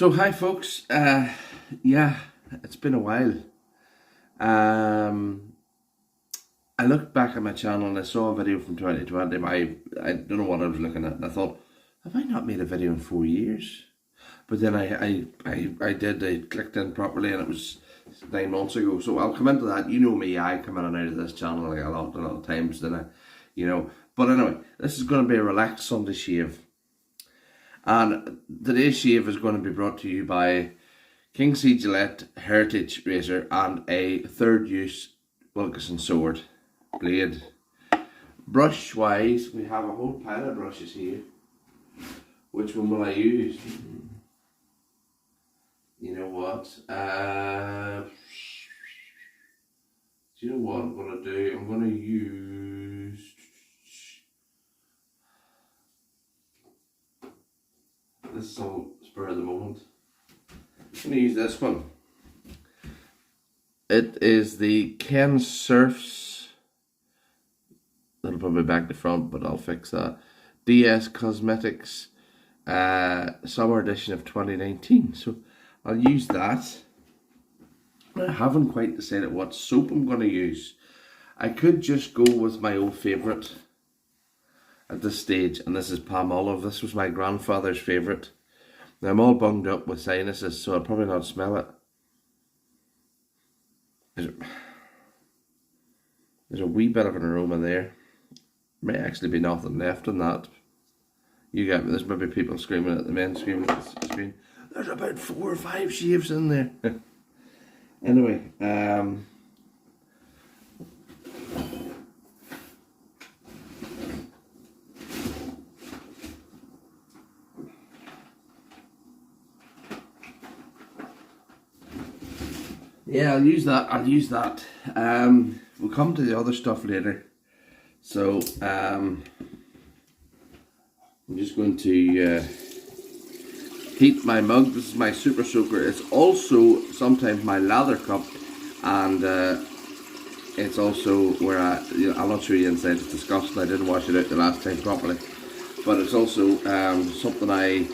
So hi folks, yeah, it's been a while. I looked back at my channel and I saw a video from 2020. I don't know what I was looking at, and I thought, have I not made a video in 4 years? But then I did. I clicked in properly, and it was 9 months ago. So I'll come into that. You know me, I come in and out of this channel like a lot of times, then But anyway, this is going to be a relaxed Sunday shave. And today's shave is going to be brought to you by King C Gillette Heritage Razor and a third use Wilkinson sword blade. Brush wise, we have a whole pile of brushes here. Which one will I use? You know what? Do you know what I'm going to do? I'm going to use... This is all spur of the moment. I'm going to use this one. It is the Ken Surfs. That'll probably back to front, but I'll fix that. DS Cosmetics Summer Edition of 2019. So I'll use that. I haven't quite decided what soap I'm going to use. I could just go with my old favourite at this stage, and this is Palmolive. This was my grandfather's favourite. Now I'm all bunged up with sinuses, so I'll probably not smell it. There's a wee bit of an aroma there. May actually be nothing left in that. You get me, there's maybe people screaming at the men, screaming at the screen. There's about 4 or 5 shaves in there. Anyway, yeah, I'll use that. We'll come to the other stuff later. So, I'm just going to heat my mug. This is my super soaker. It's also sometimes my lather cup, and it's also where I'll not show you inside. It's disgusting. I didn't wash it out the last time properly, but it's also something I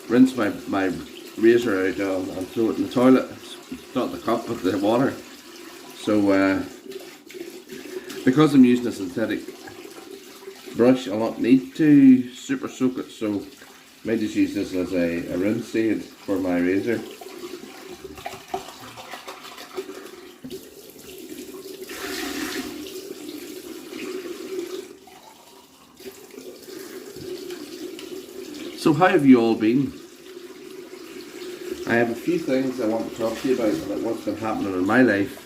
rinse my razor out on and throw it in the toilet. It's not the cup, but the water. So because I'm using a synthetic brush, I'll not need to super soak it, so I may just use this as a rinse aid for my razor. So how have you all been? I have a few things I want to talk to you about what's been happening in my life.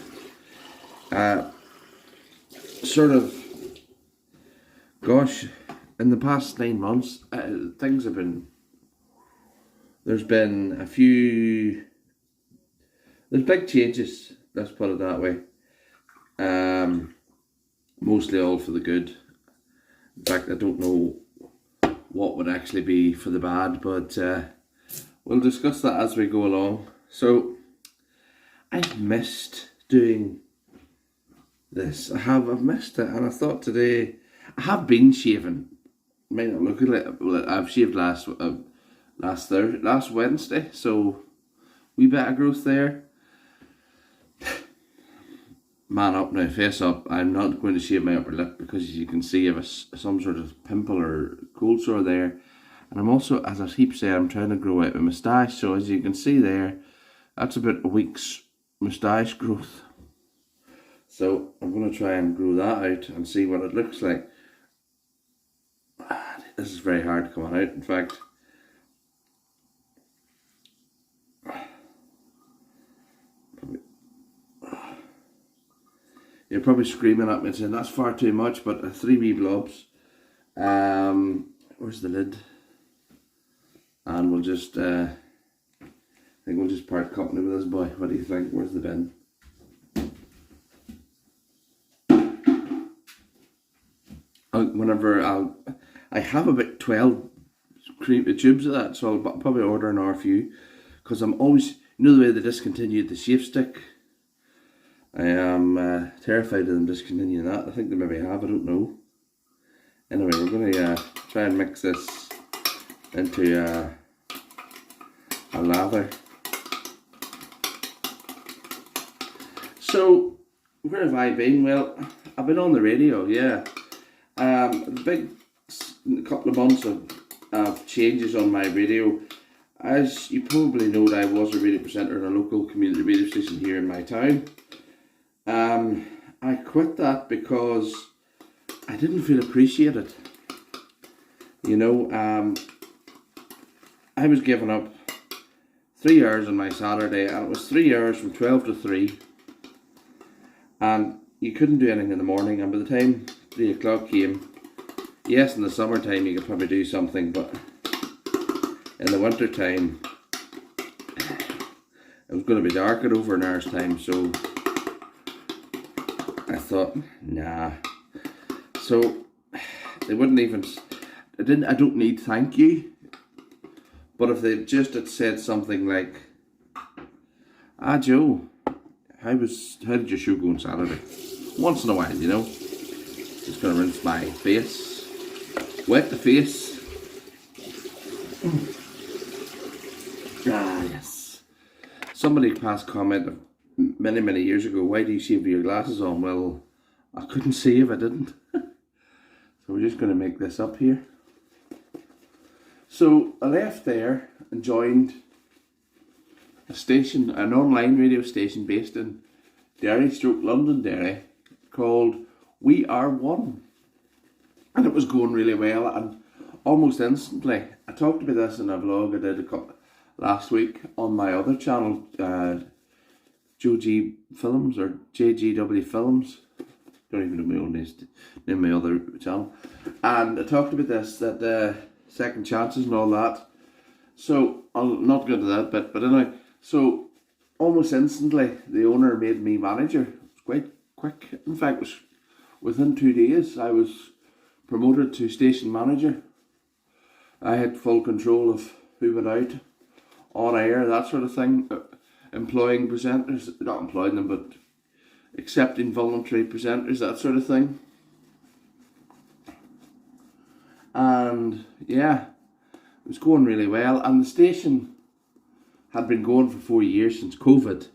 Gosh, in the past 9 months, things have been, there's been a few, there's big changes, let's put it that way. Mostly all for the good. In fact, I don't know what would actually be for the bad, but we'll discuss that as we go along. So, I've missed doing this. I've missed it, and I thought today, I have been shaving. Might not look at it. I've shaved last Wednesday, so wee bit of growth there. Man up now, face up. I'm not going to shave my upper lip because, as you can see, I have some sort of pimple or cold sore there. And I'm also, as I keep saying, I'm trying to grow out my moustache. So as you can see there, that's about a week's moustache growth. So I'm going to try and grow that out and see what it looks like. This is very hard coming out, in fact. You're probably screaming at me and saying, that's far too much, but 3 wee blobs. Where's the lid? And we'll just, I think we'll just part company with this boy. What do you think? Where's the bin? I have about 12 tubes of that, so I'll probably order an RFU, because I'm always, you know the way they discontinued the shave stick? I am terrified of them discontinuing that. I think they maybe have, I don't know. Anyway, we're going to try and mix this into a lather. So, where have I been? Well, I've been on the radio, yeah. The big couple of months of changes on my radio. As you probably know, I was a radio presenter in a local community radio station here in my town. I quit that because I didn't feel appreciated. You know, I was giving up 3 hours on my Saturday, and it was 3 hours from 12 to 3. And you couldn't do anything in the morning, and by the time 3 o'clock came, yes, in the summertime you could probably do something, but in the winter time it was going to be dark at over an hour's time, so I thought, nah. So they wouldn't even, I don't need thank you, but if they just had said something like, Joe, how did your show go on Saturday? Once in a while, you know. Just gonna rinse my face, wet the face. Yes. Somebody passed comment many years ago, why do you shave your glasses on? Well, I couldn't see if I didn't. So we're just gonna make this up here. So I left there and joined a station, an online radio station based in Derry, Londonderry, called We Are One. And it was going really well, and almost instantly, I talked about this in a vlog I did last week on my other channel, Joe G Films, or JGW Films. Don't even know my own name, my other channel. And I talked about this, that second chances and all that. So I'll not go into that bit, but anyway, so almost instantly the owner made me manager. It was quite quick. In fact, it was within 2 days I was promoted to station manager. I had full control of who went out on air, that sort of thing. Employing presenters, not employing them, but accepting voluntary presenters, that sort of thing. And yeah, it was going really well, and the station had been going for 4 years since COVID.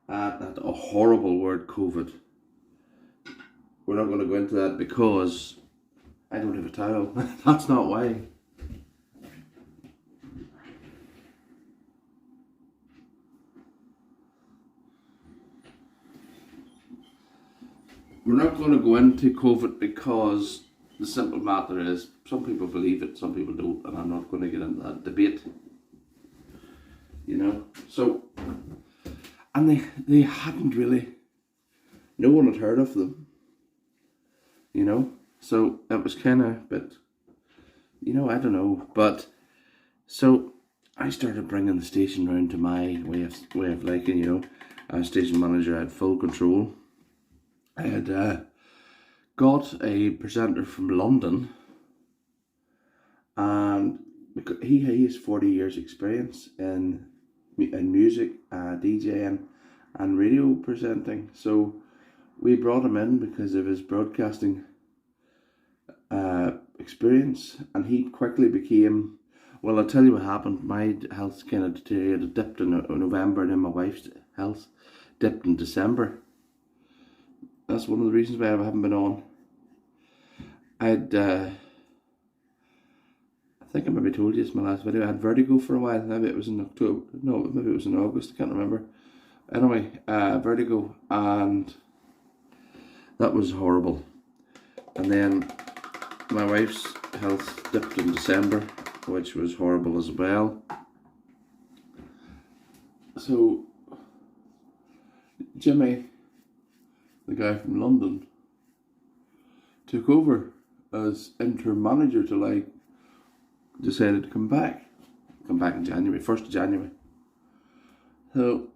That a horrible word, COVID. We're not going to go into that because I don't have a towel. That's not why. We're not going to go into COVID because the simple matter is some people believe it, some people don't, and I'm not going to get into that debate. You know, so, and they hadn't really, no one had heard of them, you know, so it was kind of a bit, you know, I don't know, but, so I started bringing the station round to my way of liking, you know. As station manager, I had full control. I had got a presenter from London, and he has 40 years experience in music, DJing and radio presenting. So we brought him in because of his broadcasting experience, and he quickly became, well, I'll tell you what happened. My health kind of deteriorated, dipped in November, and then my wife's health dipped in December. That's one of the reasons why I haven't been on. I think I maybe told you this in my last video. I had vertigo for a while. Maybe it was in October. No, maybe it was in August. I can't remember. Anyway, vertigo, and that was horrible. And then my wife's health dipped in December, which was horrible as well. So Jimmy, the guy from London, took over as interim manager till I decided to come back in January, 1st of January. So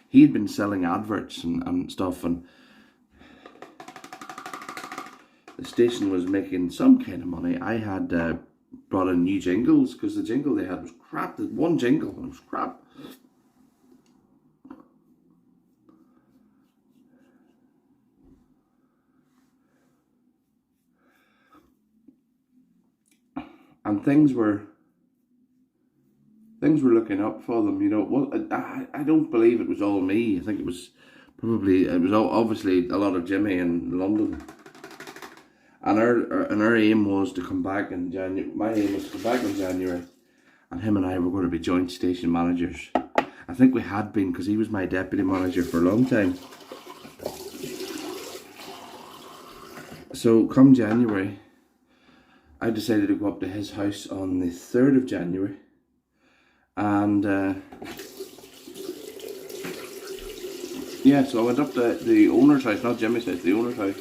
he'd been selling adverts and stuff, and the station was making some kind of money. I had brought in new jingles because the jingle they had was crap. There's one jingle and it was crap. And things were things were looking up for them, you know. Well, I don't believe it was all me. I think it was obviously a lot of Jimmy in London. And our aim was to come back in January. My aim was to come back in January, and him and I were going to be joint station managers. I think we had been, because he was my deputy manager for a long time. So come January, I decided to go up to his house on the 3rd of January, and yeah, so I went up to the owner's house, not Jimmy's house, the owner's house,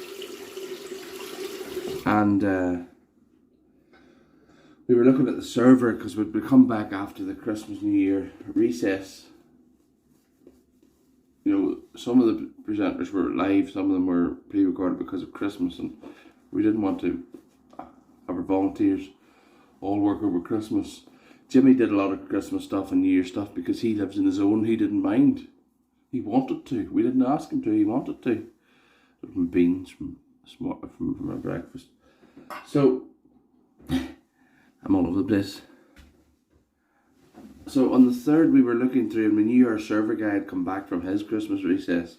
and we were looking at the server, because we'd come back after the Christmas New Year recess. You know, some of the presenters were live, some of them were pre-recorded because of Christmas, and we didn't want to have our volunteers all work over Christmas. Jimmy did a lot of Christmas stuff and New Year stuff because he lives in his own. He didn't mind. He wanted to. We didn't ask him to. He wanted to. From beans, from our breakfast. So I'm all over the place. So on the 3rd, we were looking through, and we knew our server guy had come back from his Christmas recess.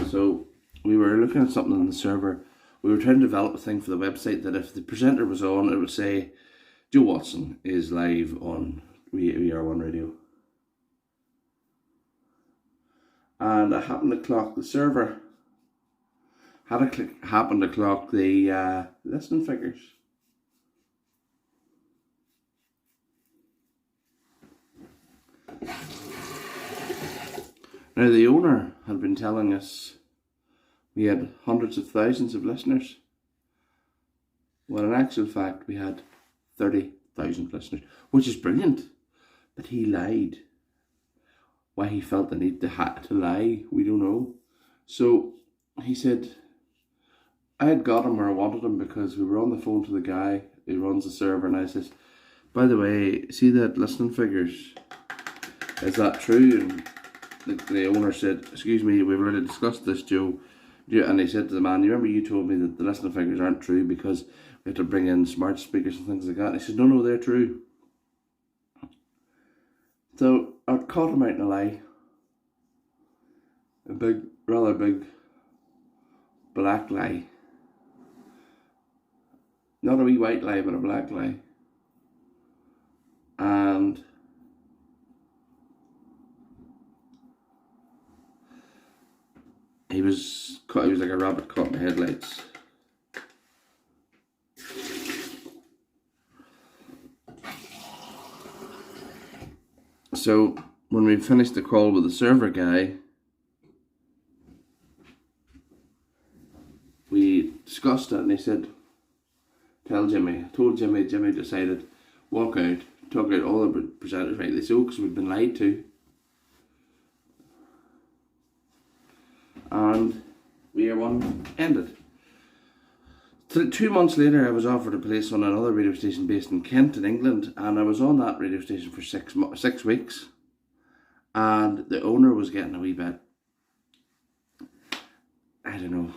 So we were looking at something on the server. We were trying to develop a thing for the website that if the presenter was on, it would say, Joe Watson is live on We Are One Radio. And I happened to clock the server. Happened to clock the listening figures. Now, the owner had been telling us we had hundreds of thousands of listeners. Well, in actual fact, we had 30,000 listeners, which is brilliant. But he lied. Why he felt the need to lie, we don't know. So he said, I had got him where I wanted him, because we were on the phone to the guy who runs the server, and I says, by the way, see that listening figures? Is that true? And the owner said, excuse me, we've already discussed this, Joe. And he said to the man, you remember you told me that the listening figures aren't true because we had to bring in smart speakers and things like that? And he said, no, they're true. So I caught him out in a lie. A rather big black lie. Not a wee white lie, but a black lie. And he was like a rabbit caught in the headlights. So when we finished the call with the server guy, we discussed it, and he said, tell Jimmy. I told Jimmy. Jimmy decided, walk out, talk out all the presenters, rightly so, because we'd been lied to. And We Are One ended. 2 months later, I was offered a place on another radio station based in Kent in England, and I was on that radio station for 6 weeks, and the owner was getting a wee bit, I don't know.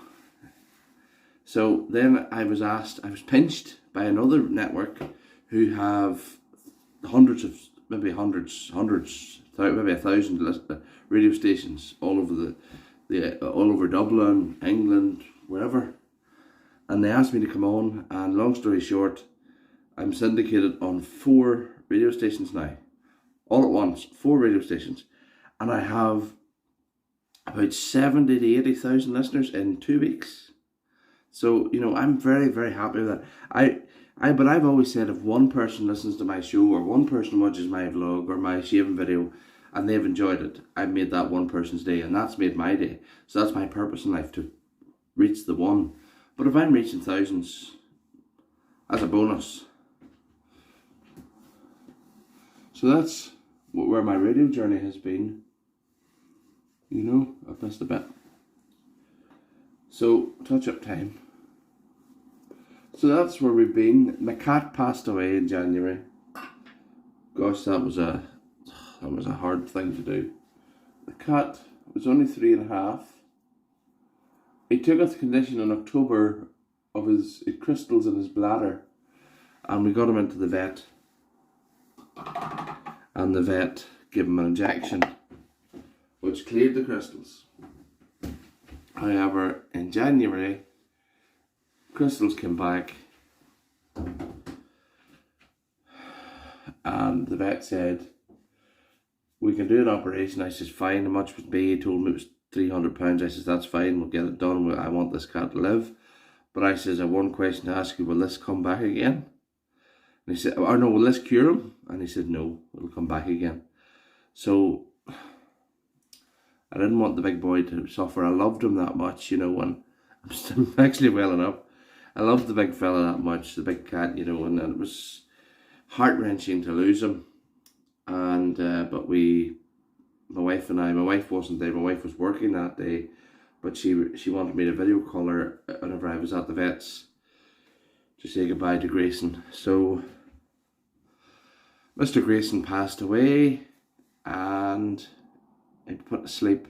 So then I was pinched by another network who have maybe 1,000 radio stations all over all over Dublin, England, wherever. And they asked me to come on, and long story short, I'm syndicated on 4 radio stations now. All at once, 4 radio stations. And I have about 70 to 80,000 listeners in 2 weeks. So, you know, I'm very, very happy with that. But I've always said, if one person listens to my show, or one person watches my vlog or my shaving video, and they've enjoyed it, I've made that one person's day, and that's made my day. So that's my purpose in life, to reach the one. But if I'm reaching thousands, that's a bonus. So that's where my radio journey has been. You know, I've missed a bit. So, touch-up time. So that's where we've been. My cat passed away in January. Gosh, that was a hard thing to do. The cat was only 3.5. He took a condition in October of his crystals in his bladder, and we got him into the vet. and the vet gave him an injection which cleared the crystals. However, in January, crystals came back and the vet said, we can do an operation. I says, fine. How much would be? He told me it was £300. I says, that's fine, we'll get it done. I want this cat to live. But I says, I have one question to ask you, will this come back again? And he said, oh no, will this cure him? And he said, no, it'll come back again. So I didn't want the big boy to suffer. I loved him that much, you know, and I'm still actually well enough. I loved the big fella that much, the big cat, you know, and it was heart-wrenching to lose him. And but my wife and I, my wife wasn't there, my wife was working that day, but she wanted me to video call her whenever I was at the vet's to say goodbye to Grayson. So Mr. Grayson passed away and I put to sleep,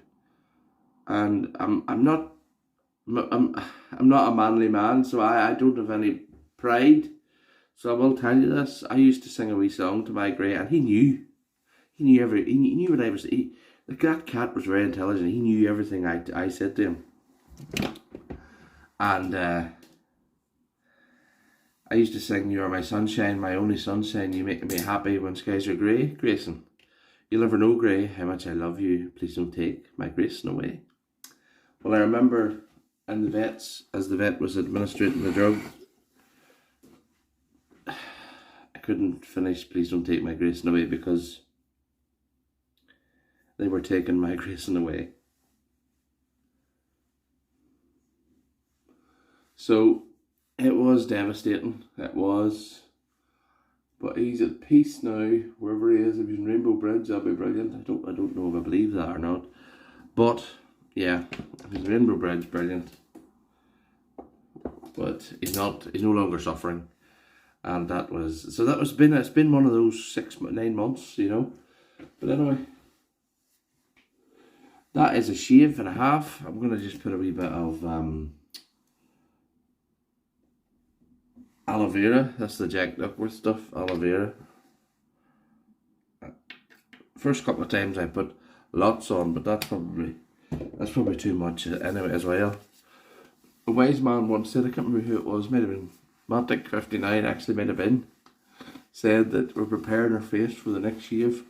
and I'm not a manly man, so I don't have any pride. So I will tell you this, I used to sing a wee song to my Gray, and he knew what I was, that cat was very intelligent, he knew everything I said to him. And I used to sing, you are my sunshine, my only sunshine, you make me happy when skies are grey, Grayson. You'll never know, Gray, how much I love you, please don't take my Grayson away. Well, I remember in the vets, as the vet was administering the drug, I couldn't finish please don't take my Grayson away because they were taking my Grayson away. So it was devastating, it was. But he's at peace now, wherever he is. If he's in Rainbow Bridge, that'll be brilliant. I don't know if I believe that or not. But yeah, if he's in Rainbow Bridge, brilliant. But he's no longer suffering. And it's been one of those 9 months, you know. But anyway, that is a shave and a half. I'm gonna just put a wee bit of Aloe Vera. That's the Jack Duckworth stuff, Aloe Vera. First couple of times I put lots on, but that's probably too much anyway as well. A wise man once said, I can't remember who it was, might have been Matic59, actually might have been, said that we're preparing our face for the next shave,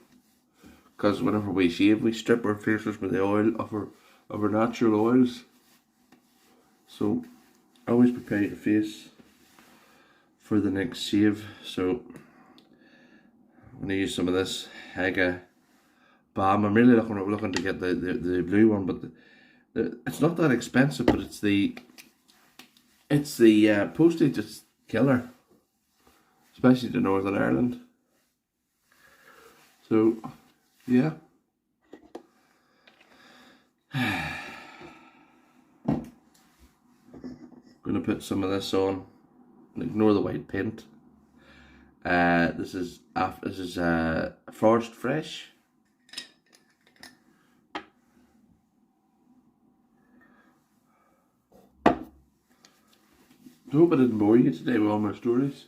because whenever we shave we strip our faces with the oil of our natural oils. So always prepare your face for the next shave. So I'm going to use some of this Hega Balm. I'm really looking to get the blue one, but it's not that expensive, but it's the postage is killer, especially to Northern Ireland. So yeah, gonna put some of this on. Ignore the white paint. This is Forest Fresh. I hope I didn't bore you today with all my stories.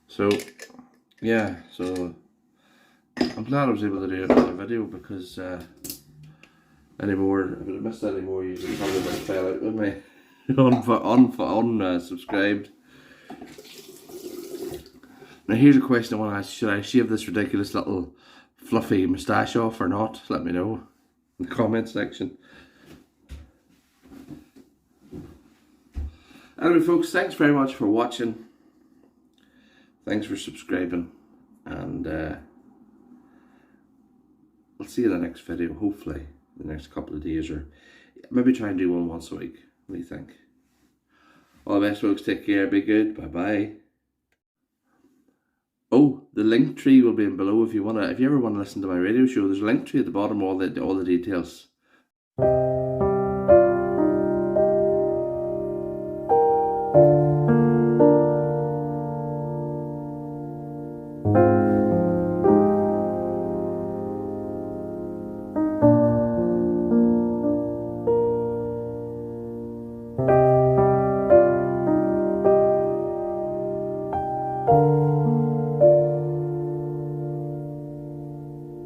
So yeah, so I'm glad I was able to do another video, because anymore, if I missed any more, you probably would have fell out with me. Unsubscribed. Now here's a question I want to ask: should I shave this ridiculous little fluffy moustache off or not? Let me know in the comment section. Anyway folks, thanks very much for watching. Thanks for subscribing, and I'll see you in the next video, hopefully the next couple of days, or maybe try and do one once a week. What do you think? All the best folks, take care, be good, bye bye. Oh, the link tree will be in below if you ever want to listen to my radio show. There's a link tree at the bottom, all the details. you.